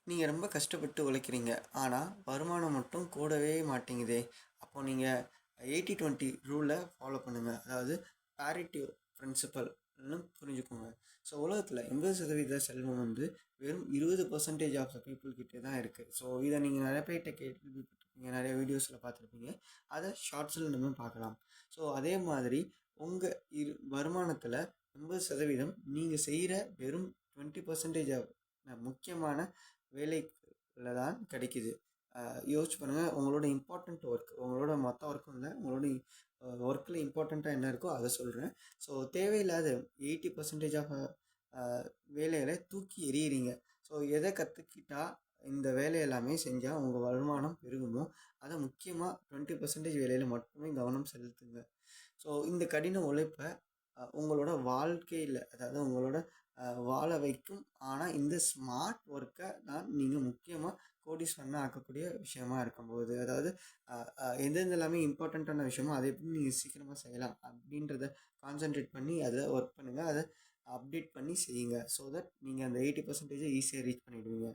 நீங்கள் ரொம்ப கஷ்டப்பட்டு உழைக்கிறீங்க. ஆனால் வருமானம் மட்டும் கூடவே மாட்டேங்குதே. அப்போ நீங்கள் 80-20 ரூலை ஃபாலோ பண்ணுங்கள். அதாவது பேரிட்டி பிரின்சிபல்னு புரிஞ்சுக்கோங்க. ஸோ உலகத்தில் 80% செல்வம் வந்து வெறும் 20% ஆஃப் த பீப்புள் கிட்டே தான் இருக்குது. ஸோ இதை நீங்கள் நிறைய பேர்கிட்ட கேள்விப்பட்டிருப்பீங்க, நிறைய வீடியோஸில் பார்த்துருப்பீங்க. அதை ஷார்ட்ஸில் நம்ம பார்க்கலாம். ஸோ அதே மாதிரி உங்கள் வருமானத்தில் 80% நீங்கள் செய்கிற வெறும் 20% முக்கியமான வேலைக்குள்ள தான் கிடைக்குது. யோசிச்சு பாருங்கள். உங்களோட இம்பார்ட்டண்ட் ஒர்க், உங்களோட மொத்த ஒர்க்கும் இல்லை, உங்களோட ஒர்க்கில் இம்பார்ட்டண்ட்டாக என்ன இருக்கோ அதை சொல்கிறேன். ஸோ தேவையில்லாத 80% ஆஃப் வேலைகளை தூக்கி எறிகிறீங்க. ஸோ எதை கற்றுக்கிட்டா இந்த வேலை எல்லாமே செஞ்சால் உங்கள் வருமானம் பெருகுமோ அதை முக்கியமாக 20% வேலையில் மட்டுமே கவனம் செலுத்துங்க. ஸோ இந்த கடின உழைப்பை உங்களோட வாழ்க்கையில், அதாவது உங்களோட வாழ வைக்கும். ஆனால் இந்த ஸ்மார்ட் ஒர்க்கை தான் நீங்கள் முக்கியமாக கோடீஸ்வரனாக ஆக்கக்கூடிய விஷயமா இருக்கும்போது, அதாவது எந்தெந்த எல்லாமே இம்பார்ட்டண்ட்டான விஷயமோ அதை எப்படி நீங்கள் சீக்கிரமாக செய்யலாம் அப்படின்றத கான்சன்ட்ரேட் பண்ணி அதை ஒர்க் பண்ணுங்கள். அதை அப்டேட் பண்ணி செய்யுங்க. ஸோ தட் நீங்கள் அந்த 80% ஈஸியாக ரீச் பண்ணிவிடுவீங்க.